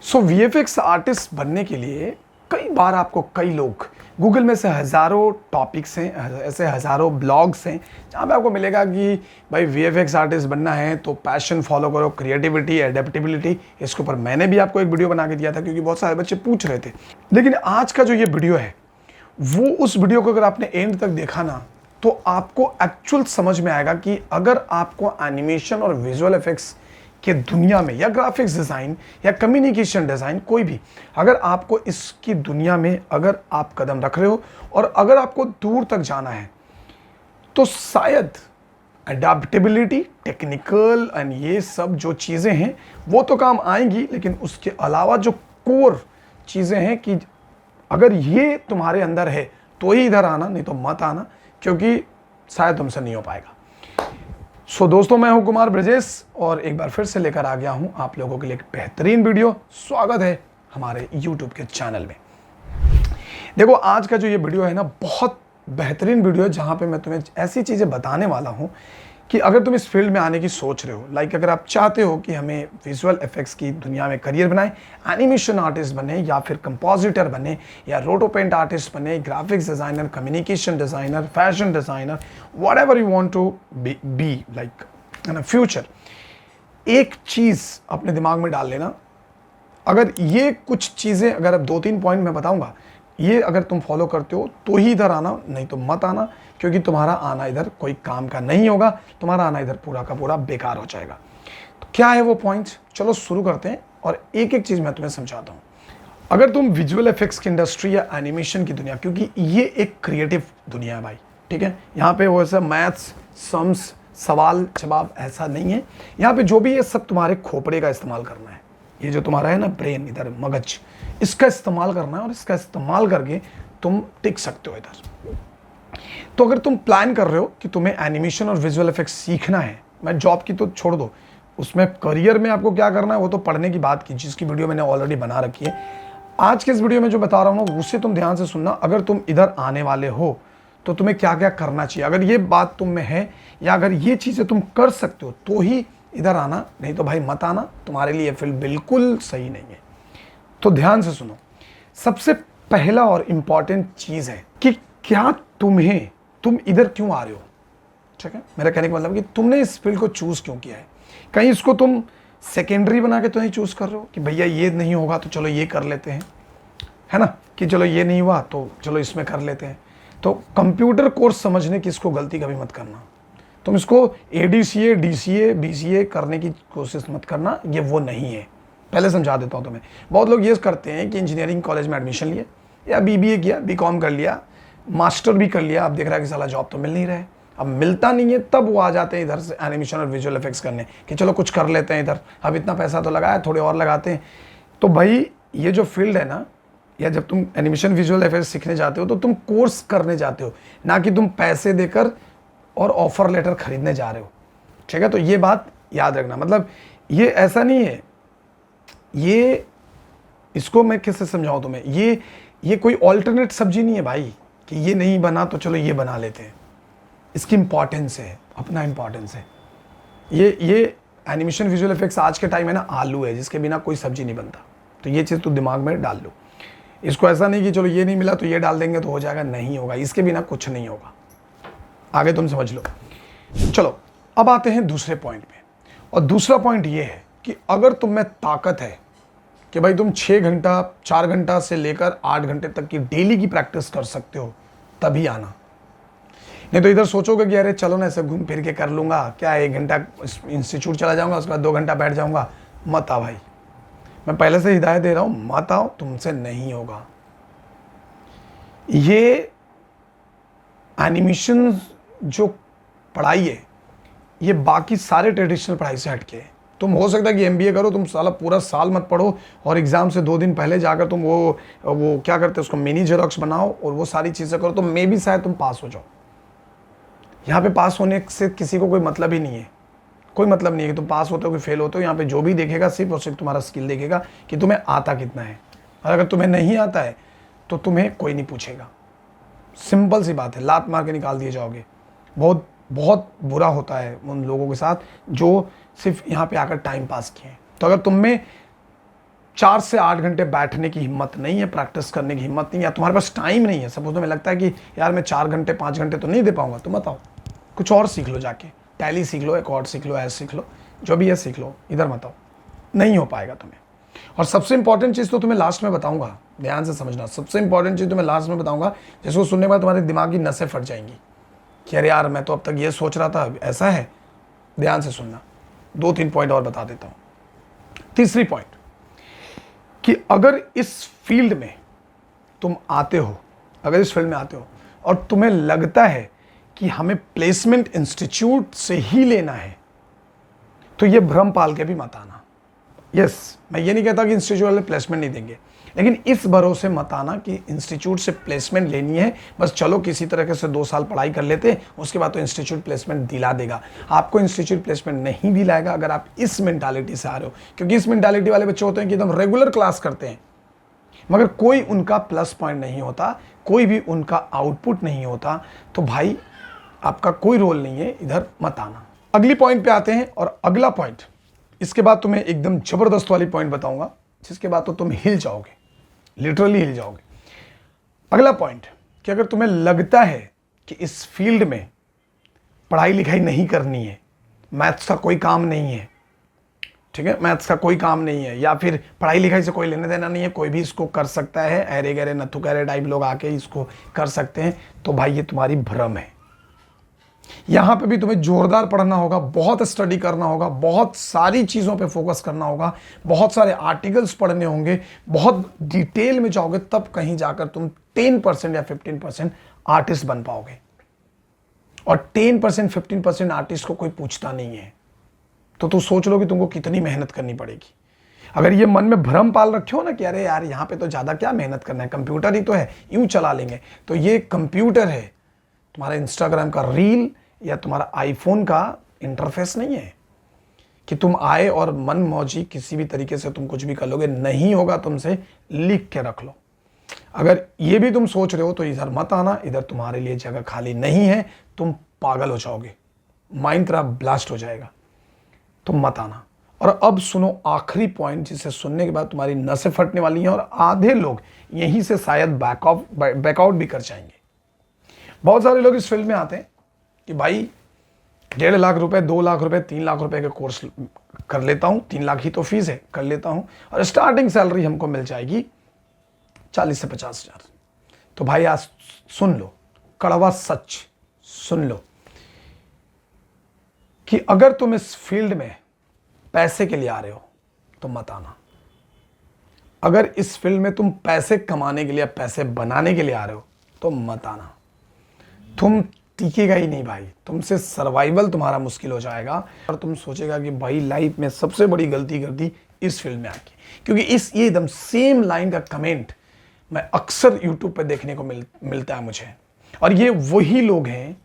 सो VFX artist बनने के लिए कई बार आपको कई लोग गूगल में से हज़ारों टॉपिक्स हैं, ऐसे हज़ारों ब्लॉग्स हैं जहाँ पे आपको मिलेगा कि भाई वीएफएक्स आर्टिस्ट बनना है तो पैशन फॉलो करो, क्रिएटिविटी, एडेप्टेबिलिटी। इसके ऊपर मैंने भी आपको एक वीडियो बना के दिया था क्योंकि बहुत सारे बच्चे पूछ रहे थे। लेकिन आज का जो ये वीडियो है वो उस वीडियो को अगर आपने एंड तक देखा ना तो आपको एक्चुअल समझ में आएगा कि अगर आपको एनिमेशन और विजुअल इफेक्ट्स के दुनिया में या ग्राफिक्स डिज़ाइन या कम्युनिकेशन डिज़ाइन कोई भी, अगर आपको इसकी दुनिया में अगर आप कदम रख रहे हो और अगर आपको दूर तक जाना है तो शायद अडेप्टेबिलिटी, टेक्निकल एंड ये सब जो चीज़ें हैं वो तो काम आएंगी, लेकिन उसके अलावा जो कोर चीज़ें हैं कि अगर ये तुम्हारे अंदर है तो ही इधर आना, नहीं तो मत आना, क्योंकि शायद तुमसे नहीं हो पाएगा। सो दोस्तों, मैं हूं कुमार ब्रजेश और एक बार फिर से लेकर आ गया हूं आप लोगों के लिए एक बेहतरीन वीडियो। स्वागत है हमारे YouTube के चैनल में। देखो, आज का जो ये वीडियो है ना, बहुत बेहतरीन वीडियो है जहां पे मैं तुम्हें ऐसी चीज़ें बताने वाला हूं कि अगर तुम इस फील्ड में आने की सोच रहे हो, लाइक अगर आप चाहते हो कि हमें विजुअल इफेक्ट्स की दुनिया में करियर बनाए, एनिमेशन आर्टिस्ट बने या फिर कंपोजिटर बने या रोटो पेंट आर्टिस्ट बने, graphics designer, communication designer, fashion designer, whatever you want to be like in future, एक चीज़ अपने दिमाग में डाल लेना। अगर ये कुछ चीज़ें, अगर अब 2-3 पॉइंट मैं बताऊंगा, ये अगर तुम फॉलो करते हो तो ही इधर आना, नहीं तो मत आना, क्योंकि तुम्हारा आना इधर कोई काम का नहीं होगा, तुम्हारा आना इधर पूरा का पूरा बेकार हो जाएगा। तो क्या है वो पॉइंट्स, चलो शुरू करते हैं और एक एक चीज़ मैं तुम्हें समझाता हूँ। अगर तुम विजुअल इफेक्ट्स की इंडस्ट्री या एनिमेशन की दुनिया, क्योंकि ये एक क्रिएटिव दुनिया है भाई, ठीक है, यहाँ पे वो ऐसा मैथ्स, सम्स, सवाल जवाब ऐसा नहीं है। यहाँ पे जो भी है सब तुम्हारे खोपड़े का इस्तेमाल करना है। ये जो तुम्हारा है ना ब्रेन, इधर मगज, इसका इस्तेमाल करना है और इसका इस्तेमाल करके तुम टिक सकते हो इधर। तो अगर तुम प्लान कर रहे हो कि तुम्हें एनिमेशन और विजुअल इफेक्ट्स सीखना है, मैं जॉब की तो छोड़ दो, उसमें करियर में आपको क्या करना है वो तो पढ़ने की बात की, जिसकी वीडियो मैंने ऑलरेडी बना रखी है। आज के इस वीडियो में जो बता रहा हूँ ना, उससे तुम ध्यान से सुनना। अगर तुम इधर आने वाले हो तो तुम्हें क्या क्या करना चाहिए, अगर ये बात तुम में है या अगर ये चीज़ें तुम कर सकते हो तो ही इधर आना, नहीं तो भाई मत आना, तुम्हारे लिए फील्ड बिल्कुल सही नहीं है। तो ध्यान से सुनो। सबसे पहला और इम्पॉर्टेंट चीज़ है कि क्या तुम इधर क्यों आ रहे हो, ठीक है। मेरा कहने का मतलब कि तुमने इस फील्ड को चूज़ क्यों किया है। कहीं इसको तुम सेकेंडरी बना के तो नहीं चूज़ कर रहे हो कि भैया ये नहीं होगा तो चलो ये कर लेते हैं, है ना, कि चलो ये नहीं हुआ तो चलो इसमें कर लेते हैं। तो कंप्यूटर कोर्स समझने की इसको गलती कभी मत करना। तुम इसको ADCA, DCA, BCA करने की कोशिश मत करना, ये वो नहीं है। पहले समझा देता हूँ तुम्हें। बहुत लोग ये करते हैं कि इंजीनियरिंग कॉलेज में एडमिशन लिए या BBA किया, BCom कर लिया, मास्टर भी कर लिया, अब देख रहा है कि साला जॉब तो मिल नहीं रहा है, अब मिलता नहीं है, तब वो आ जाते हैं इधर से एनिमेशन और विजुअल इफेक्ट्स करने कि चलो कुछ कर लेते हैं इधर, अब इतना पैसा तो लगाया, थोड़े और लगाते हैं। तो भाई ये जो फील्ड है ना, या जब तुम एनिमेशन विजुअल इफेक्ट्स सीखने जाते हो तो तुम कोर्स करने जाते हो, ना कि तुम पैसे देकर और ऑफर लेटर खरीदने जा रहे हो, ठीक है। तो ये बात याद रखना। मतलब ये ऐसा नहीं है, ये इसको मैं कैसे समझाऊं तुम्हें, ये कोई ऑल्टरनेट सब्जी नहीं है भाई कि ये नहीं बना तो चलो ये बना लेते हैं। इसकी इंपॉर्टेंस है, अपना इंपॉर्टेंस है। ये एनिमेशन विजुअल इफेक्ट्स आज के टाइम में ना आलू है जिसके बिना कोई सब्जी नहीं बनता। तो ये चीज़ तो दिमाग में डाल लो। इसको ऐसा नहीं कि चलो ये नहीं मिला तो ये डाल देंगे तो हो जाएगा, नहीं होगा, इसके बिना कुछ नहीं होगा। आगे तुम समझ लो। चलो अब आते हैं दूसरे पॉइंट पे, और दूसरा पॉइंट ये है कि अगर तुम में ताकत है कि भाई तुम 6 घंटा 4 घंटा से लेकर 8 घंटे तक की डेली की प्रैक्टिस कर सकते हो, तभी आना। नहीं तो इधर सोचोगे कि अरे चलो ना ऐसे घूम फिर के कर लूँगा, क्या 1 घंटा इंस्टीट्यूट चला जाऊँगा, उसके बाद 2 घंटा बैठ जाऊँगा, मत आ भाई। मैं पहले से हिदायत दे रहा हूँ, मत आओ, तुमसे नहीं होगा। ये एनिमेशन जो पढ़ाई है ये बाकी सारे ट्रेडिशनल पढ़ाई से हटके है। तुम हो सकता है कि MBA करो, तुम साला पूरा साल मत पढ़ो और एग्ज़ाम से 2 दिन पहले जाकर तुम वो क्या करते हैं उसको मिनी जेरोक्स बनाओ और वो सारी चीज़ें करो, तो मे भी शायद तुम पास हो जाओ। यहाँ पे पास होने से किसी को कोई मतलब ही नहीं है, कोई मतलब नहीं है कि तुम पास होते हो कि फेल होते हो। यहाँ पे जो भी देखेगा सिर्फ और सिर्फ तुम्हारा स्किल देखेगा कि तुम्हें आता कितना है, और अगर तुम्हें नहीं आता है तो तुम्हें कोई नहीं पूछेगा। सिंपल सी बात है, लात मार के निकाल दिए जाओगे। बहुत बहुत बुरा होता है उन लोगों के साथ जो सिर्फ यहाँ पे आकर टाइम पास किए। तो अगर तुम में 4 से 8 घंटे बैठने की हिम्मत नहीं है, प्रैक्टिस करने की हिम्मत नहीं है, तुम्हारे पास टाइम नहीं है, सपोज तुम्हें लगता है कि यार मैं 4 घंटे 5 घंटे तो नहीं दे पाऊंगा, तो मत आओ, कुछ और सीख लो, जाके टैली सीख लो, एक और सीख लो, ऐसे सीख लो, जो भी है सीख लो, इधर मत आओ, नहीं हो पाएगा तुम्हें। और सबसे इंपॉर्टेंट चीज़ तो तुम्हें लास्ट में बताऊंगा, ध्यान से समझना, सबसे इंपॉर्टेंट चीज़ तुम्हें लास्ट में बताऊंगा, जिसको सुनने के बाद तुम्हारे दिमाग की नसें फट जाएंगी कि अरे यार मैं तो अब तक ये सोच रहा था, ऐसा है। ध्यान से सुनना, 2-3 पॉइंट और बता देता हूँ। तीसरी पॉइंट कि अगर इस फील्ड में तुम आते हो, अगर इस फील्ड में आते हो और तुम्हें लगता है कि हमें प्लेसमेंट इंस्टीट्यूट से ही लेना है, तो ये भ्रम पाल के भी मत आना। यस, मैं ये नहीं कहता कि इंस्टीट्यूट वाले प्लेसमेंट नहीं देंगे, लेकिन इस भरोसे मत आना कि इंस्टीट्यूट से प्लेसमेंट लेनी है, बस चलो किसी तरीके से 2 साल पढ़ाई कर लेते हैं, उसके बाद तो इंस्टीट्यूट प्लेसमेंट दिला देगा। आपको इंस्टीट्यूट प्लेसमेंट नहीं दिलाएगा अगर आप इस मेंटालिटी से आ रहे हो, क्योंकि इस मेंटालिटी वाले बच्चे होते हैं कि एकदम रेगुलर क्लास करते हैं, मगर कोई उनका प्लस पॉइंट नहीं होता, कोई भी उनका आउटपुट नहीं होता, तो भाई आपका कोई रोल नहीं है, इधर मत आना। अगली पॉइंट पे आते हैं, और अगला पॉइंट, इसके बाद तुम्हें एकदम जबरदस्त वाली पॉइंट बताऊंगा, जिसके बाद तो तुम हिल जाओगे, लिटरली हिल जाओगे। अगला पॉइंट कि अगर तुम्हें लगता है कि इस फील्ड में पढ़ाई लिखाई नहीं करनी है, मैथ्स का कोई काम नहीं है, ठीक है, मैथ्स का कोई काम नहीं है, या फिर पढ़ाई लिखाई से कोई लेने देना नहीं है, कोई भी इसको कर सकता है, अरे गहरे नथु गहरे टाइप लोग आके इसको कर सकते हैं, तो भाई ये तुम्हारी भ्रम है। यहां पे भी तुम्हें जोरदार पढ़ना होगा, बहुत स्टडी करना होगा, बहुत सारी चीज़ों पे फोकस करना होगा, बहुत सारे आर्टिकल्स पढ़ने होंगे, बहुत डिटेल में जाओगे, तब कहीं जाकर तुम 10% या 15% आर्टिस्ट बन पाओगे। और 10% 15% आर्टिस्ट को कोई पूछता नहीं है, तो तू सोच लो कि तुमको कितनी मेहनत करनी पड़ेगी। अगर ये मन में भ्रम पाल रखे हो ना कि अरे यार यहाँ पे तो ज़्यादा क्या मेहनत करना है, कंप्यूटर ही तो है, यूं चला लेंगे, तो ये कंप्यूटर है, तुम्हारा इंस्टाग्राम का रील या तुम्हारा आईफोन का इंटरफेस नहीं है कि तुम आए और मन मौजी किसी भी तरीके से तुम कुछ भी कर लोगे। नहीं होगा तुमसे, लिख के रख लो। अगर ये भी तुम सोच रहे हो तो इधर मत आना, इधर तुम्हारे लिए जगह खाली नहीं है, तुम पागल हो जाओगे, माइंड तेरा ब्लास्ट हो जाएगा, तुम मत आना। और अब सुनो आखिरी पॉइंट, जिसे सुनने के बाद तुम्हारी नसें फटने वाली हैं और आधे लोग यहीं से शायद बैकआउट भी कर जाएंगे। बहुत सारे लोग इस फील्ड में आते हैं कि भाई 1.5 लाख रुपए, 2 लाख रुपए, 3 लाख रुपए का कोर्स कर लेता हूँ, 3 लाख ही तो फीस है, कर लेता हूँ, और स्टार्टिंग सैलरी हमको मिल जाएगी 40 से 50 हज़ार। तो भाई आज सुन लो, कड़वा सच सुन लो कि अगर तुम इस फील्ड में पैसे के लिए आ रहे हो तो मत आना। अगर इस फील्ड में तुम पैसे कमाने के लिए, पैसे बनाने के लिए आ रहे हो तो मत आना। तुम टिकेगा ही नहीं भाई, तुमसे सर्वाइवल तुम्हारा मुश्किल हो जाएगा, और तुम सोचेगा कि भाई लाइफ में सबसे बड़ी गलती कर दी इस फील्ड में आके। क्योंकि ये एकदम सेम लाइन का कमेंट मैं अक्सर यूट्यूब पे देखने को मिलता है मुझे, और ये वही लोग हैं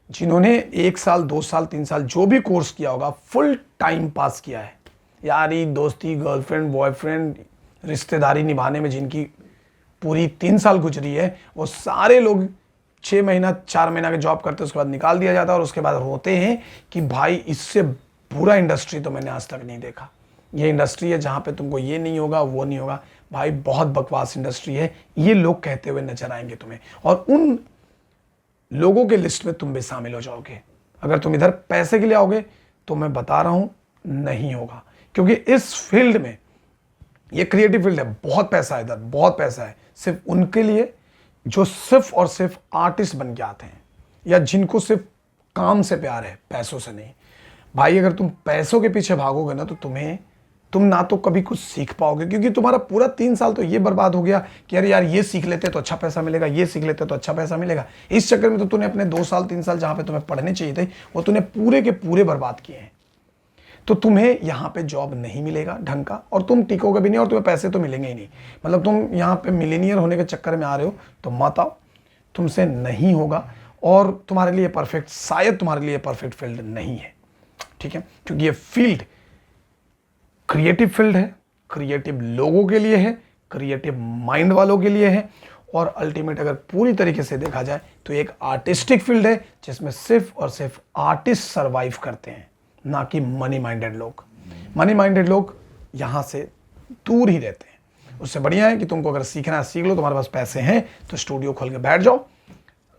जिन्होंने 1 साल 2 साल 3 साल जो भी कोर्स किया होगा, फुल टाइम पास किया है, यारी दोस्ती, गर्लफ्रेंड बॉयफ्रेंड, रिश्तेदारी निभाने में जिनकी पूरी 3 साल गुजरी है, वो सारे लोग 6 महीना 4 महीना के जॉब करते हैं, उसके बाद निकाल दिया जाता है, और उसके बाद रोते हैं कि भाई इससे बुरा इंडस्ट्री तो मैंने आज तक नहीं देखा। ये इंडस्ट्री है जहाँ पे तुमको ये नहीं होगा, वो नहीं होगा। भाई बहुत बकवास इंडस्ट्री है, ये लोग कहते हुए नजर आएंगे तुम्हें, और उन लोगों के लिस्ट में तुम भी शामिल हो जाओगे। अगर तुम इधर पैसे के लिए आओगे तो मैं बता रहा हूँ नहीं होगा, क्योंकि इस फील्ड में, ये क्रिएटिव फील्ड है, बहुत पैसा है इधर, बहुत पैसा है सिर्फ उनके लिए जो सिर्फ और सिर्फ आर्टिस्ट बन के आते हैं, या जिनको सिर्फ काम से प्यार है, पैसों से नहीं। भाई अगर तुम पैसों के पीछे भागोगे ना, तो तुम ना तो कभी कुछ सीख पाओगे, क्योंकि तुम्हारा पूरा 3 साल तो ये बर्बाद हो गया कि अरे यार ये सीख लेते तो अच्छा पैसा मिलेगा, ये सीख लेते तो अच्छा पैसा मिलेगा। इस चक्कर में तो तूने अपने 2 साल 3 साल जहां पे तुम्हें पढ़ने चाहिए थे, वो तूने पूरे के पूरे बर्बाद किए हैं। तो तुम्हें यहाँ पे जॉब नहीं मिलेगा ढंग का, और तुम टिकोगे भी नहीं, और तुम्हें पैसे तो मिलेंगे ही नहीं। मतलब तुम यहाँ पे मिलेनियर होने के चक्कर में आ रहे हो तो मत आओ, तुमसे नहीं होगा, और तुम्हारे लिए परफेक्ट, शायद तुम्हारे लिए परफेक्ट फील्ड नहीं है, ठीक है, क्योंकि ये फील्ड क्रिएटिव फील्ड है, क्रिएटिव लोगों के लिए है, क्रिएटिव माइंड वालों के लिए है, और अल्टीमेट अगर पूरी तरीके से देखा जाए तो एक आर्टिस्टिक फील्ड है जिसमें सिर्फ और सिर्फ आर्टिस्ट सर्वाइव करते हैं, ना कि मनी माइंडेड लोग। मनी माइंडेड लोग यहाँ से दूर ही रहते हैं। उससे बढ़िया है कि तुमको अगर सीखना है सीख लो, तुम्हारे पास पैसे हैं तो स्टूडियो खोल के बैठ जाओ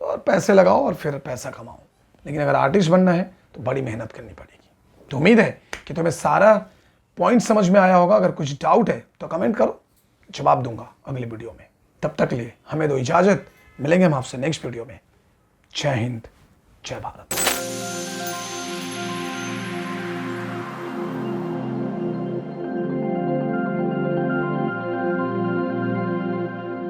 और पैसे लगाओ और फिर पैसा कमाओ। लेकिन अगर आर्टिस्ट बनना है तो बड़ी मेहनत करनी पड़ेगी। तो उम्मीद है कि तुम्हें सारा पॉइंट समझ में आया होगा। अगर कुछ डाउट है तो कमेंट करो, जवाब दूंगा अगली वीडियो में। तब तक के लिए हमें दो इजाज़त, मिलेंगे हम आपसे नेक्स्ट वीडियो में। जय हिंद, जय भारत।